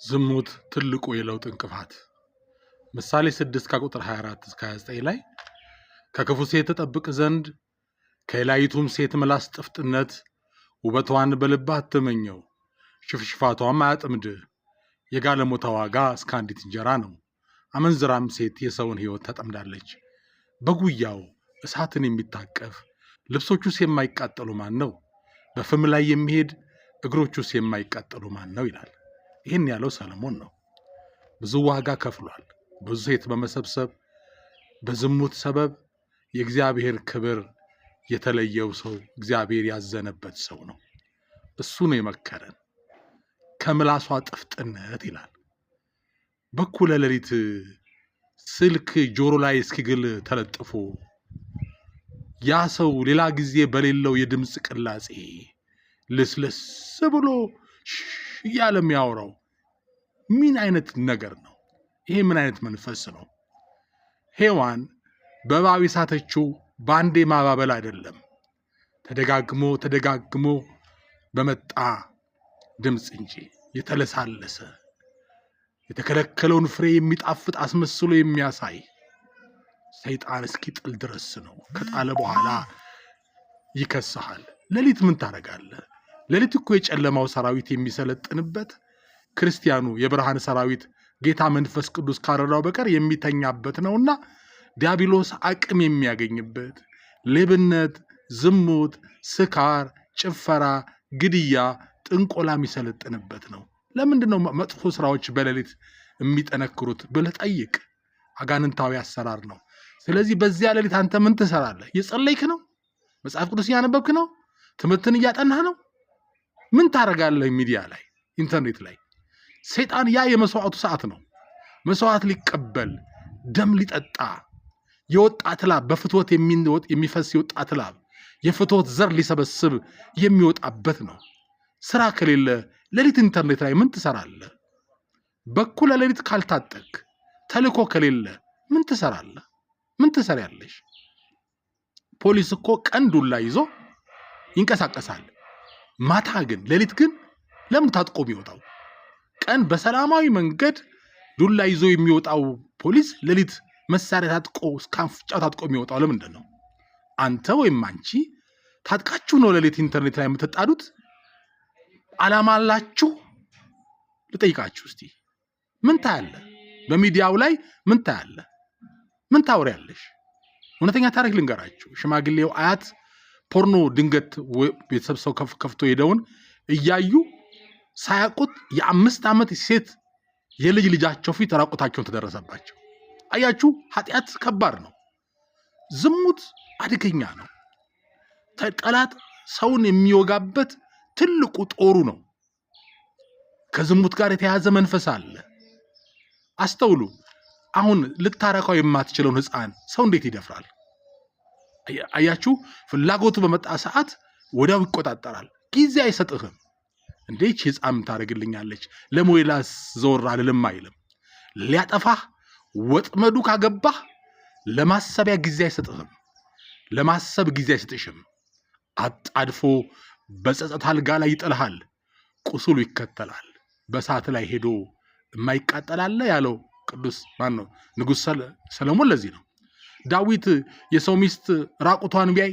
ዝሙት ትልቁ የለውጥ እንቅፋት። ምሳሌ 6 ከቁጥር 24 እስከ 29 ላይ ከክፉ ሴት ተጠብቅ ዘንድ ከሌላይቱም ሴት ምላስ ጥፍጥነት ውበቷን በልብህ አትመኘው፣ ሽፍሽፋቷም አያጥምድህ። የጋለሞታ ዋጋ እስከ አንዲት እንጀራ ነው፣ አመንዝራም ሴት የሰውን ሕይወት ተጠምዳለች። በጉያው እሳትን የሚታቀፍ ልብሶቹስ የማይቃጠሉ ማን ነው? በፍም ላይ የሚሄድ እግሮቹስ የማይቃጠሉ ማን ነው ይላል። ይህን ያለው ሰለሞን ነው። ብዙ ዋጋ ከፍሏል። ብዙ ሴት በመሰብሰብ በዝሙት ሰበብ የእግዚአብሔር ክብር የተለየው ሰው እግዚአብሔር ያዘነበት ሰው ነው። እሱ ነው የመከረን። ከምላሷ ጥፍጥነት ይላል። በኩለ ሌሊት ስልክ ጆሮ ላይ እስኪግል ተለጥፎ ያ ሰው ሌላ ጊዜ በሌለው የድምፅ ቅላጼ ልስልስ ብሎ እያለ የሚያወራው ምን አይነት ነገር ነው? ይሄ ምን አይነት መንፈስ ነው? ሔዋን በእባብ የሳተችው በአንዴ ማባበል አይደለም፣ ተደጋግሞ በመጣ ድምፅ እንጂ የተለሳለሰ የተከለከለውን ፍሬ የሚጣፍጥ አስመስሎ የሚያሳይ ሰይጣን እስኪጥል ድረስ ነው። ከጣለ በኋላ ይከስሃል። ሌሊት ምን ታደርጋለህ? ሌሊት እኮ የጨለማው ሰራዊት የሚሰለጥንበት፣ ክርስቲያኑ የብርሃን ሰራዊት ጌታ መንፈስ ቅዱስ ካረዳው በቀር የሚተኛበት ነውና ዲያብሎስ አቅም የሚያገኝበት፣ ሌብነት፣ ዝሙት፣ ስካር፣ ጭፈራ፣ ግድያ፣ ጥንቆላ የሚሰለጥንበት ነው። ለምንድን ነው መጥፎ ስራዎች በሌሊት የሚጠነክሩት ብለህ ጠይቅ። አጋንንታዊ አሰራር ነው። ስለዚህ በዚያ ሌሊት አንተ ምን ትሰራለህ? እየጸለይክ ነው? መጽሐፍ ቅዱስ እያነበብክ ነው? ትምህርትን እያጠናህ ነው? ምን ታደርጋለህ? ሚዲያ ላይ፣ ኢንተርኔት ላይ። ሰይጣን ያ የመስዋዕቱ ሰዓት ነው። መስዋዕት ሊቀበል ደም ሊጠጣ የወጣት ላብ በፍትወት የሚፈስ የወጣት ላብ የፍትወት ዘር ሊሰበስብ የሚወጣበት ነው። ስራ ከሌለ ሌሊት ኢንተርኔት ላይ ምን ትሰራለህ? በኩለ ሌሊት ካልታጠቅ ተልኮ ከሌለ ምን ትሰራለህ? ምን ትሰሪያለሽ? ፖሊስ እኮ ቀን ዱላ ይዞ ይንቀሳቀሳል። ማታ ግን ሌሊት ግን ለምን ታጥቆ የሚወጣው? ቀን በሰላማዊ መንገድ ዱላ ይዞ የሚወጣው ፖሊስ ሌሊት መሳሪያ ታጥቆ እስከ አፍንጫው ታጥቆ የሚወጣው ለምንድን ነው? አንተ ወይም አንቺ ታጥቃችሁ ነው ሌሊት ኢንተርኔት ላይ የምትጣዱት? ዓላማ አላችሁ? ልጠይቃችሁ እስቲ። ምን ታያለህ? በሚዲያው ላይ ምን ታያለህ? ምን ታወሪያለሽ? እውነተኛ ታሪክ ልንገራችሁ። ሽማግሌው አያት ፖርኖ ድንገት ቤተሰብ ሰው ከፍቶ ሄደውን እያዩ ሳያውቁት የ5 ዓመት ሴት የልጅ ልጃቸው ፊት ራቁታቸውን ተደረሰባቸው። አያችሁ፣ ኃጢአት ከባድ ነው። ዝሙት አደገኛ ነው። ጠላት ሰውን የሚወጋበት ትልቁ ጦሩ ነው። ከዝሙት ጋር የተያዘ መንፈስ አለ። አስተውሉ። አሁን ልታረካው የማትችለውን ሕፃን ሰው እንዴት ይደፍራል? አያችሁ፣ ፍላጎቱ በመጣ ሰዓት ወዲያው ይቆጣጠራል። ጊዜ አይሰጥህም። እንዴች ሕፃን ታደርግልኛለች ለሞይላስ ዘወር አልልም አይልም። ሊያጠፋህ ወጥመዱ ካገባህ ለማሰቢያ ጊዜ አይሰጥህም። ለማሰብ ጊዜ አይሰጥሽም። አጣድፎ በጸጸት አልጋ ላይ ይጥልሃል። ቁስሉ ይከተላል። በእሳት ላይ ሄዶ የማይቃጠላለ ያለው ቅዱስ ማን ነው? ንጉሥ ሰለሞን። ለዚህ ነው ዳዊት የሰው ሚስት ራቁቷን ቢያይ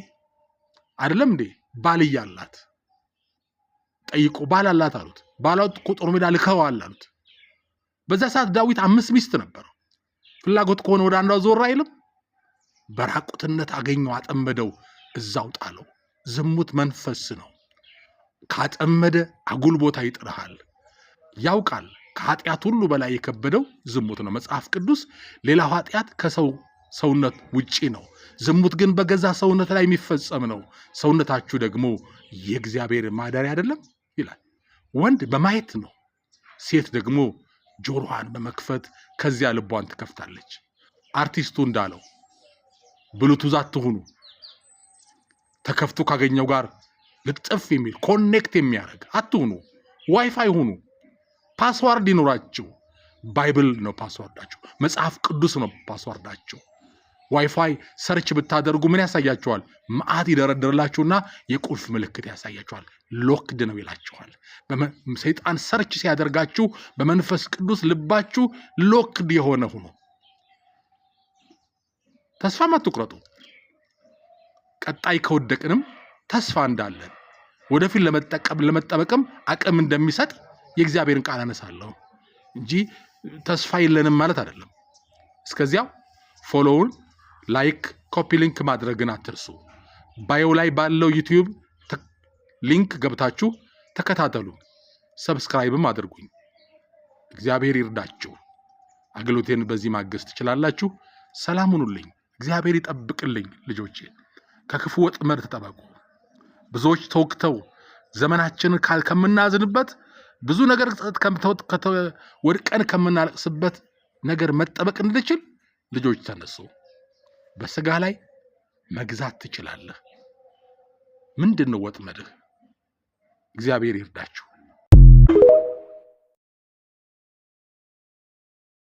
አይደለም እንዴ ባል እያላት ጠይቆ ባል አላት አሉት። ባላት እኮ ጦር ሜዳ ልከዋል አሉት። በዛ ሰዓት ዳዊት 5 ሚስት ነበረው። ፍላጎት ከሆነ ወደ አንዷ ዞር አይልም። በራቁትነት አገኘው፣ አጠመደው፣ እዛው ጣለው። ዝሙት መንፈስ ነው። ካጠመደ አጉል ቦታ ይጥልሃል። ያውቃል። ከኃጢአት ሁሉ በላይ የከበደው ዝሙት ነው። መጽሐፍ ቅዱስ ሌላው ኃጢአት ከሰው ሰውነት ውጪ ነው፣ ዝሙት ግን በገዛ ሰውነት ላይ የሚፈጸም ነው። ሰውነታችሁ ደግሞ የእግዚአብሔር ማደሪያ አይደለም ይላል። ወንድ በማየት ነው፣ ሴት ደግሞ ጆሮዋን በመክፈት ከዚያ ልቧን ትከፍታለች። አርቲስቱ እንዳለው ብሉቱዝ አትሁኑ። ተከፍቶ ካገኘው ጋር ልጥፍ የሚል ኮኔክት የሚያደርግ አትሁኑ። ዋይፋይ ሁኑ። ፓስዋርድ ይኖራችሁ። ባይብል ነው ፓስዋርዳችሁ። መጽሐፍ ቅዱስ ነው ፓስዋርዳችሁ። ዋይፋይ ሰርች ብታደርጉ ምን ያሳያችኋል? መዓት ይደረድርላችሁና የቁልፍ ምልክት ያሳያችኋል። ሎክድ ነው ይላችኋል። ሰይጣን ሰርች ሲያደርጋችሁ በመንፈስ ቅዱስ ልባችሁ ሎክድ የሆነ ሁኑ። ተስፋም አትቁረጡ። ቀጣይ ከወደቅንም ተስፋ እንዳለን ወደፊት ለመጠበቅም አቅም እንደሚሰጥ የእግዚአብሔርን ቃል አነሳለሁ እንጂ ተስፋ የለንም ማለት አይደለም። እስከዚያው ፎሎውን፣ ላይክ፣ ኮፒ ሊንክ ማድረግን አትርሱ። ባዮ ላይ ባለው ዩቲዩብ ሊንክ ገብታችሁ ተከታተሉ። ሰብስክራይብም አድርጉኝ። እግዚአብሔር ይርዳችሁ። አገልግሎቴን በዚህ ማገዝ ትችላላችሁ። ሰላም ሁኑልኝ። እግዚአብሔር ይጠብቅልኝ። ልጆቼ ከክፉ ወጥመድ ተጠበቁ። ብዙዎች ተወግተው ዘመናችንን ከምናዝንበት ብዙ ነገር ወድቀን ከምናለቅስበት ነገር መጠበቅ እንድችል ልጆች ተነሱ። በስጋ ላይ መግዛት ትችላለህ። ምንድነው ወጥመድህ? እግዚአብሔር ይርዳችሁ።